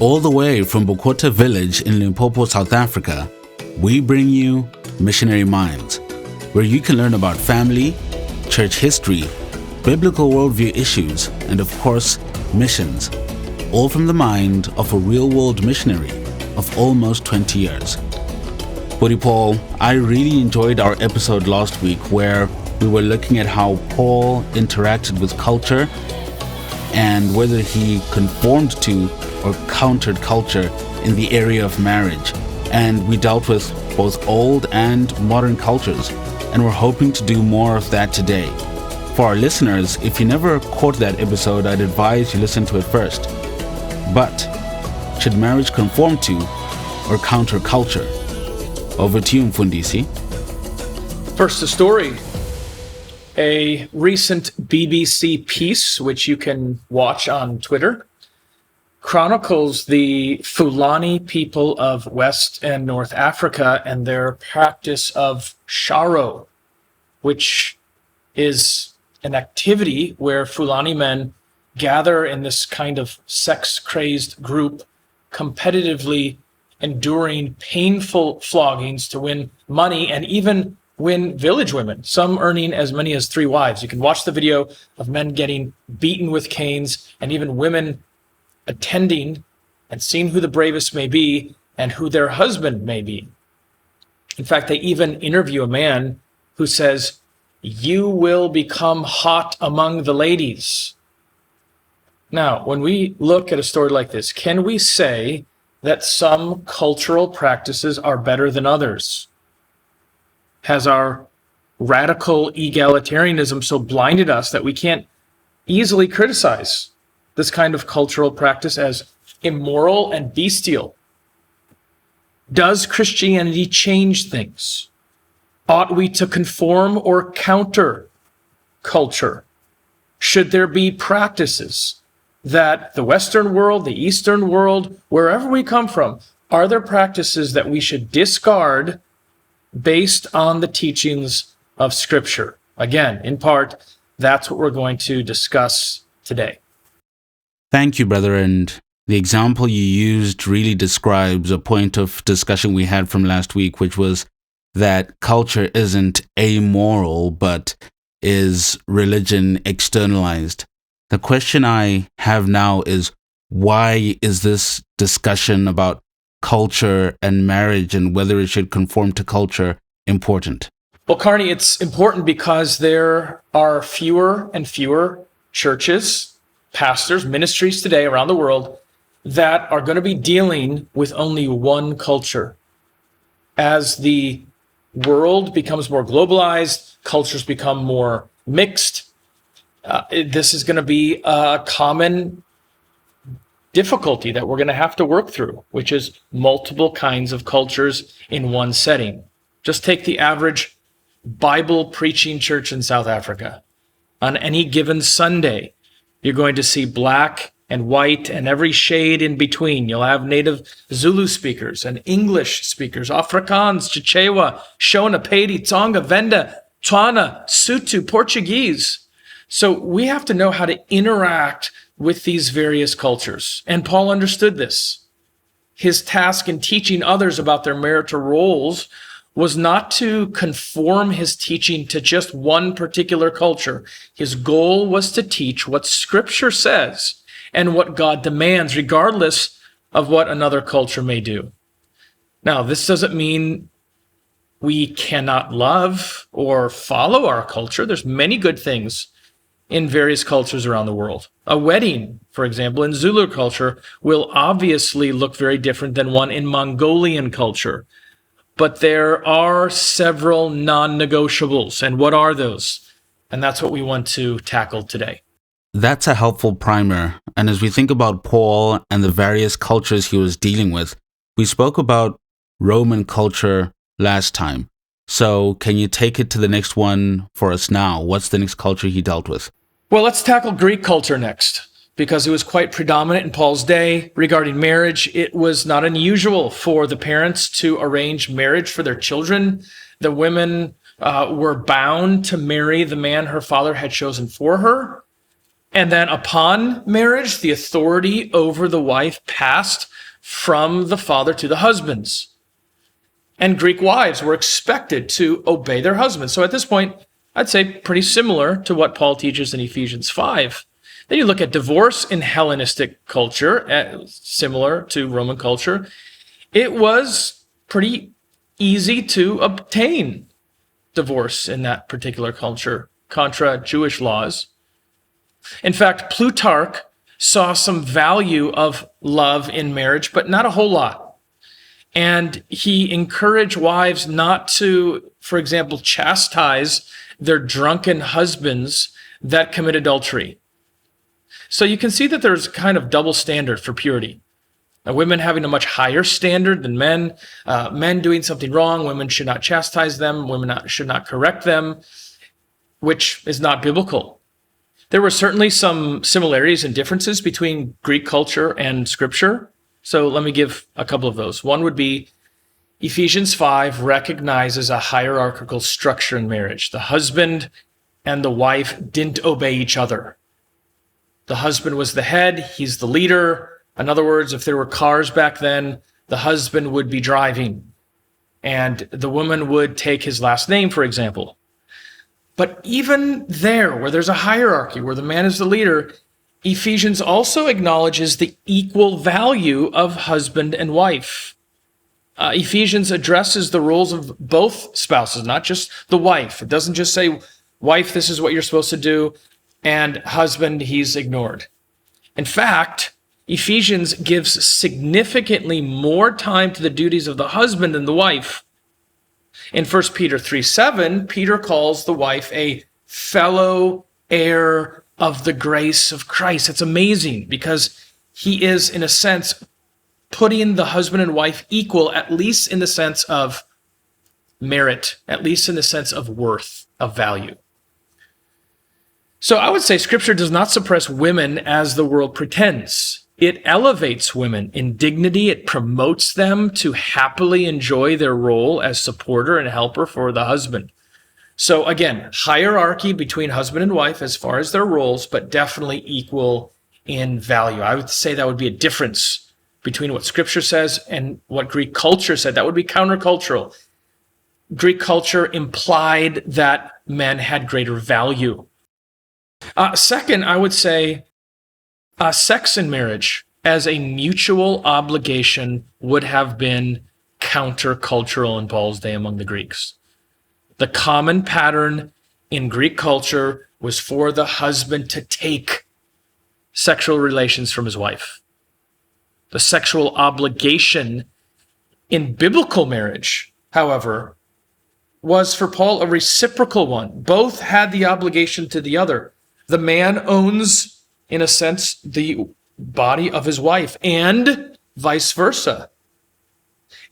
All the way from Bokota village in Limpopo, South Africa, we bring you Missionary Minds, where you can learn about family, church history, biblical worldview issues, and of course, missions, all from the mind of a real-world missionary of almost 20 years. Buddy Paul, I really enjoyed our episode last week where we were looking at how Paul interacted with culture and whether he conformed to or countered culture in the area of marriage. And we dealt with both old and modern cultures, and we're hoping to do more of that today. For our listeners, if you never caught that episode, I'd advise you listen to it first. But should marriage conform to or counter culture? Over to you, Mfundisi. First, the story. A recent BBC piece, which you can watch on Twitter, chronicles the Fulani people of West and North Africa and their practice of sharo, which is an activity where Fulani men gather in this kind of sex-crazed group, competitively enduring painful floggings to win money and even win village women, some earning as many as 3 wives. You can watch the video of men getting beaten with canes and even women attending and seeing who the bravest may be and who their husband may be. In fact, they even interview a man who says, "You will become hot among the ladies." Now, when we look at a story like this, can we say that some cultural practices are better than others? Has our radical egalitarianism so blinded us that we can't easily criticize this kind of cultural practice as immoral and bestial? Does Christianity change things? Ought we to conform or counter culture? Should there be practices that the Western world, the Eastern world, wherever we come from, are there practices that we should discard based on the teachings of Scripture? Again, in part, that's what we're going to discuss today. Thank you, brother. And the example you used really describes a point of discussion we had from last week, which was that culture isn't amoral, but is religion externalized. The question I have now is, why is this discussion about culture and marriage and whether it should conform to culture important? Well, Carney, it's important because there are fewer and fewer churches, pastors, ministries today around the world that are going to be dealing with only one culture. As the world becomes more globalized, cultures become more mixed, this is going to be a common difficulty that we're going to have to work through, which is multiple kinds of cultures in one setting. Just take the average Bible preaching church in South Africa. On any given Sunday, you're going to see black and white and every shade in between. You'll have native Zulu speakers and English speakers, Afrikaans, Chichewa, Shona, Pedi, Tsonga, Venda, Tswana, Sotho, Portuguese. So we have to know how to interact with these various cultures. And Paul understood this. His task in teaching others about their marital roles was not to conform his teaching to just one particular culture. His goal was to teach what Scripture says and what God demands, regardless of what another culture may do. Now, this doesn't mean we cannot love or follow our culture. There's many good things in various cultures around the world. A wedding, for example, in Zulu culture will obviously look very different than one in Mongolian culture. But there are several non-negotiables. And what are those? And that's what we want to tackle today. That's a helpful primer. And as we think about Paul and the various cultures he was dealing with, we spoke about Roman culture last time. So can you take it to the next one for us now? What's the next culture he dealt with? Well, let's tackle Greek culture next, because it was quite predominant in Paul's day. Regarding marriage, it was not unusual for the parents to arrange marriage for their children. The women were bound to marry the man her father had chosen for her. And then upon marriage, the authority over the wife passed from the father to the husbands. And Greek wives were expected to obey their husbands. So at this point, I'd say pretty similar to what Paul teaches in Ephesians 5. Then you look at divorce in Hellenistic culture, similar to Roman culture. It was pretty easy to obtain divorce in that particular culture, contra Jewish laws. In fact, Plutarch saw some value of love in marriage, but not a whole lot. And he encouraged wives not to, for example, chastise their drunken husbands that commit adultery. So you can see that there's kind of double standard for purity. Now, women having a much higher standard than men, men doing something wrong, women should not chastise them, women should not correct them, which is not biblical. There were certainly some similarities and differences between Greek culture and Scripture. So let me give a couple of those. One would be Ephesians 5 recognizes a hierarchical structure in marriage. The husband and the wife didn't obey each other. The husband was the head, he's the leader. In other words, if there were cars back then, the husband would be driving, and the woman would take his last name, for example. But even there, where there's a hierarchy, where the man is the leader, Ephesians also acknowledges the equal value of husband and wife. Ephesians addresses the roles of both spouses, not just the wife. It doesn't just say, wife, this is what you're supposed to do, and husband, he's ignored. In fact, Ephesians gives significantly more time to the duties of the husband than the wife. In 1 Peter 3:7, Peter calls the wife a fellow heir of the grace of Christ. It's amazing because he is, in a sense, putting the husband and wife equal, at least in the sense of merit, at least in the sense of worth, of value. So I would say Scripture does not suppress women as the world pretends. It elevates women in dignity. It promotes them to happily enjoy their role as supporter and helper for the husband. So again, hierarchy between husband and wife as far as their roles, but definitely equal in value. I would say that would be a difference between what Scripture says and what Greek culture said. That would be countercultural. Greek culture implied that men had greater value. Second, I would say sex in marriage as a mutual obligation would have been countercultural in Paul's day among the Greeks. The common pattern in Greek culture was for the husband to take sexual relations from his wife. The sexual obligation in biblical marriage, however, was for Paul a reciprocal one. Both had the obligation to the other. The man owns, in a sense, the body of his wife, and vice versa.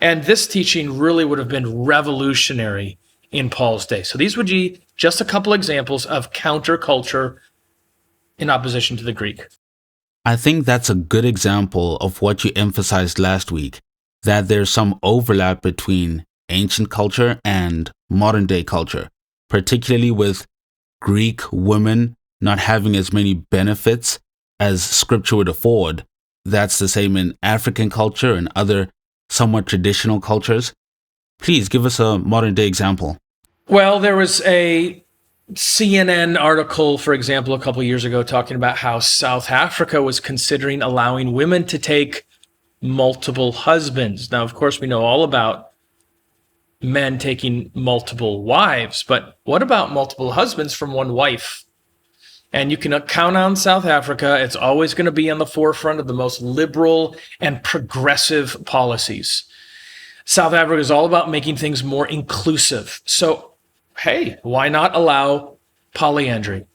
And this teaching really would have been revolutionary in Paul's day. So these would be just a couple examples of counterculture in opposition to the Greek. I think that's a good example of what you emphasized last week, that there's some overlap between ancient culture and modern day culture, particularly with Greek women not having as many benefits as Scripture would afford. That's the same in African culture and other somewhat traditional cultures. Please give us a modern day example. Well, there was a CNN article, for example, a couple of years ago talking about how South Africa was considering allowing women to take multiple husbands. Now, of course, we know all about men taking multiple wives, but what about multiple husbands from one wife? And you can count on South Africa. It's always going to be on the forefront of the most liberal and progressive policies. South Africa is all about making things more inclusive. So, hey, why not allow polyandry?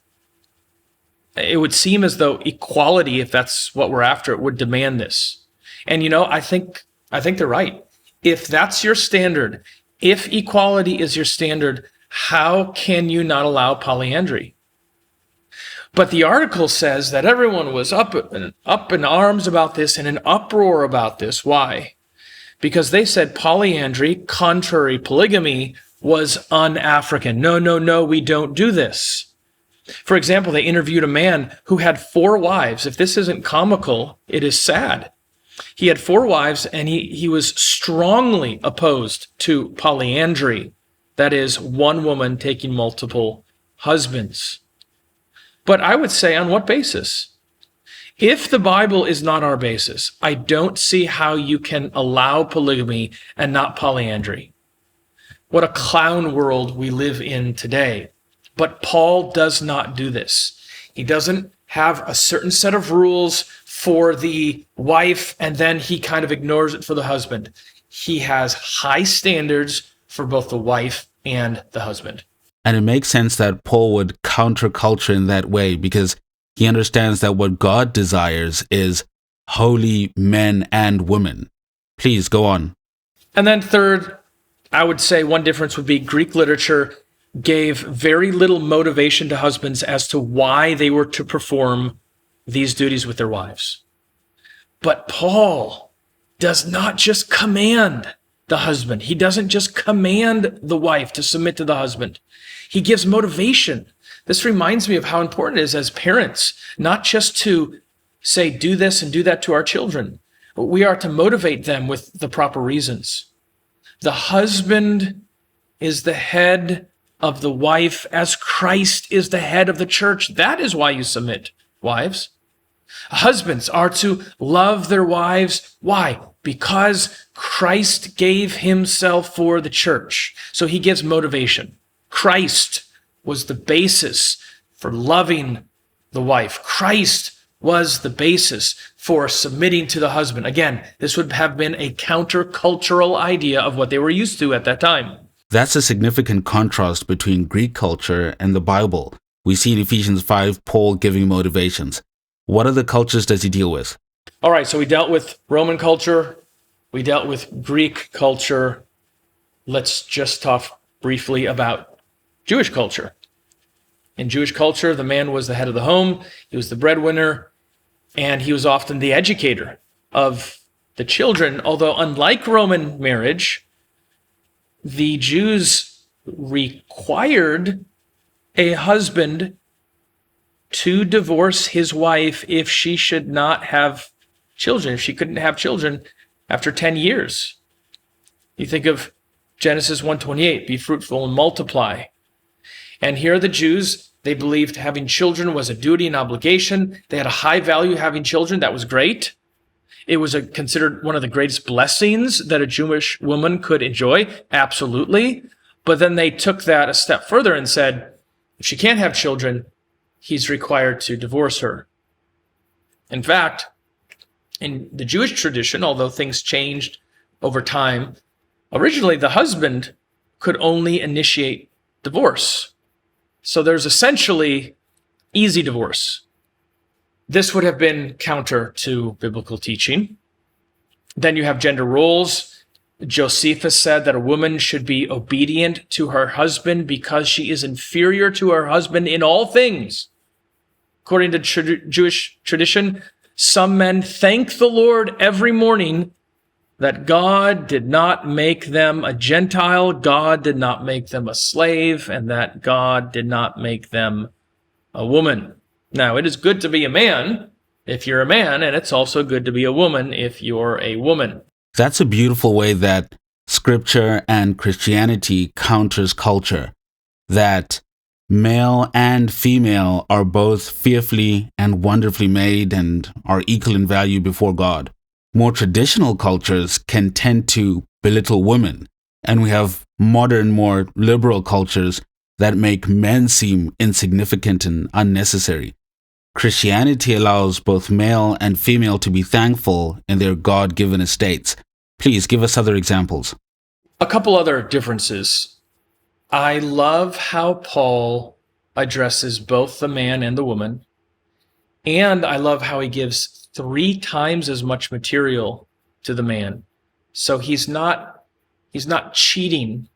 It would seem as though equality, if that's what we're after, it would demand this. And I think they're right. If that's your standard, if equality is your standard, how can you not allow polyandry? But the article says that everyone was up in arms about this and in uproar about this. Why? Because they said polyandry, contrary polygamy, was un-African. No, we don't do this. For example, they interviewed a man who had 4 wives. If this isn't comical, it is sad. He had 4 wives, and he was strongly opposed to polyandry. That is, one woman taking multiple husbands. But I would say, on what basis? If the Bible is not our basis, I don't see how you can allow polygamy and not polyandry. What a clown world we live in today. But Paul does not do this. He doesn't have a certain set of rules for the wife, and then he kind of ignores it for the husband. He has high standards for both the wife and the husband. And it makes sense that Paul would counter culture in that way, because he understands that what God desires is holy men and women. Please go on. And then third, I would say one difference would be Greek literature gave very little motivation to husbands as to why they were to perform these duties with their wives. But Paul does not just command the husband. He doesn't just command the wife to submit to the husband. He gives motivation. This reminds me of how important it is as parents, not just to say, do this and do that to our children, but we are to motivate them with the proper reasons. The husband is the head of the wife as Christ is the head of the church. That is why you submit, wives. Husbands are to love their wives. Why? Because Christ gave himself for the church. So he gives motivation. Christ was the basis for loving the wife. Christ was the basis for submitting to the husband. Again, this would have been a countercultural idea of what they were used to at that time. That's a significant contrast between Greek culture and the Bible. We see in Ephesians 5, Paul giving motivations. What other cultures does he deal with? All right, so we dealt with Roman culture. We dealt with Greek culture. Let's just talk briefly about Jewish culture. In Jewish culture, the man was the head of the home. He was the breadwinner, and he was often the educator of the children. Although unlike Roman marriage, the Jews required a husband to divorce his wife if she should not have children, if she couldn't have children after 10 years. You think of Genesis 1:28, be fruitful and multiply. And here the Jews, they believed having children was a duty and obligation. They had a high value having children. That was great. It was considered one of the greatest blessings that a Jewish woman could enjoy. Absolutely. But then they took that a step further and said, if she can't have children, he's required to divorce her. In fact, in the Jewish tradition, although things changed over time, originally the husband could only initiate divorce. So there's essentially easy divorce. This would have been counter to biblical teaching. Then you have gender roles. Josephus said that a woman should be obedient to her husband because she is inferior to her husband in all things. According to Jewish tradition, some men thank the Lord every morning that God did not make them a Gentile, God did not make them a slave, and that God did not make them a woman. Now, it is good to be a man if you're a man, and it's also good to be a woman if you're a woman. That's a beautiful way that Scripture and Christianity counters culture, that male and female are both fearfully and wonderfully made and are equal in value before God. More traditional cultures can tend to belittle women, and we have modern, more liberal cultures that make men seem insignificant and unnecessary. Christianity allows both male and female to be thankful in their God-given estates. Please give us other examples. A couple other differences. I love how Paul addresses both the man and the woman, and I love how he gives 3 times as much material to the man. So he's not cheating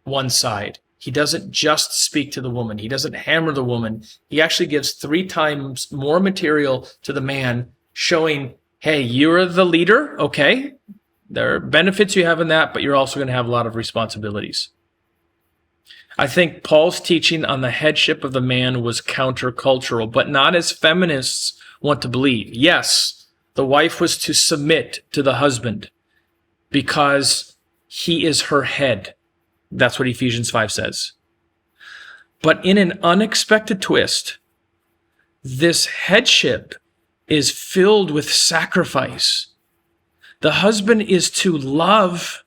one side. He doesn't just speak to the woman. He doesn't hammer the woman. He actually gives 3 times more material to the man, showing, hey, you're the leader, okay? There are benefits you have in that, but you're also going to have a lot of responsibilities. I think Paul's teaching on the headship of the man was countercultural, but not as feminists want to believe. Yes, the wife was to submit to the husband because he is her head. That's what Ephesians 5 says. But in an unexpected twist, this headship is filled with sacrifice. The husband is to love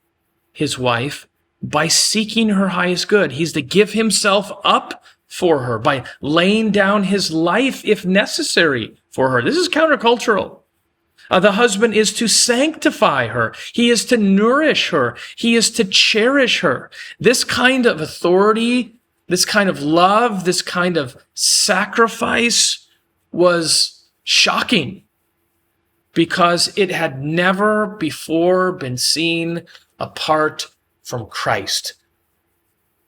his wife by seeking her highest good. He's to give himself up for her by laying down his life if necessary for her. This is countercultural. The husband is to sanctify her. He is to nourish her. He is to cherish her. This kind of authority, this kind of love, this kind of sacrifice was shocking because it had never before been seen apart from Christ.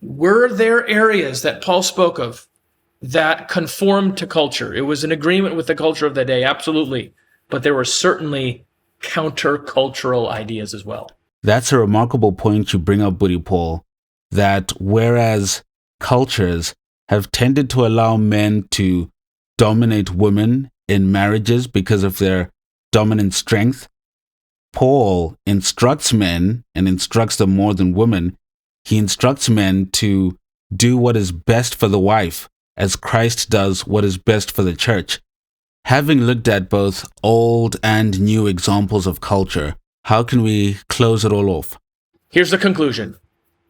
Were there areas that Paul spoke of that conformed to culture? It was an agreement with the culture of the day, absolutely. But there were certainly countercultural ideas as well. That's a remarkable point you bring up, Buddy Paul, that whereas cultures have tended to allow men to dominate women in marriages because of their dominant strength, Paul instructs men and instructs them more than women. He instructs men to do what is best for the wife as Christ does what is best for the church. Having looked at both old and new examples of culture, how can we close it all off? Here's the conclusion.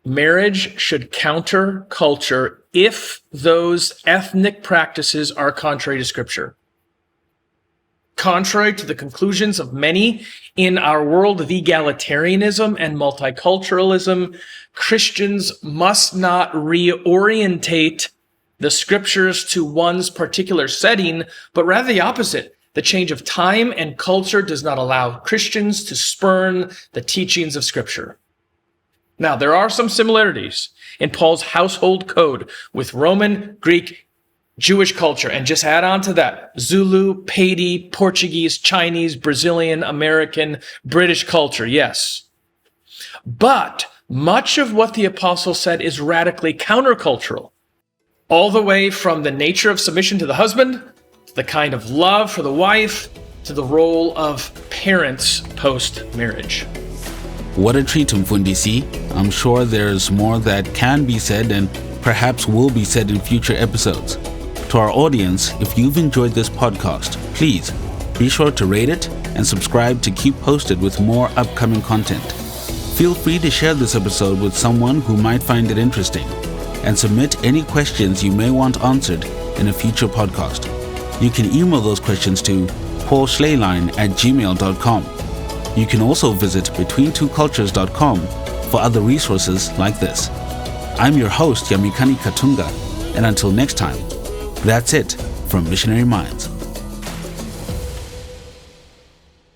Marriage should counter culture if those ethnic practices are contrary to Scripture. Contrary to the conclusions of many in our world of egalitarianism and multiculturalism, Christians must not reorientate the Scriptures to one's particular setting, but rather the opposite. The change of time and culture does not allow Christians to spurn the teachings of Scripture. Now, there are some similarities in Paul's household code with Roman, Greek, Jewish culture, and just add on to that, Zulu, Pedi, Portuguese, Chinese, Brazilian, American, British culture, yes. But much of what the apostle said is radically countercultural, all the way from the nature of submission to the husband, to the kind of love for the wife, to the role of parents post-marriage. What a treat, Mfundisi. I'm sure there's more that can be said and perhaps will be said in future episodes. To our audience, if you've enjoyed this podcast, please be sure to rate it and subscribe to keep posted with more upcoming content. Feel free to share this episode with someone who might find it interesting and submit any questions you may want answered in a future podcast. You can email those questions to paulschleiline@gmail.com. You can also visit betweentwocultures.com for other resources like this. I'm your host, Yamikani Katunga, and until next time, that's it from Missionary Minds.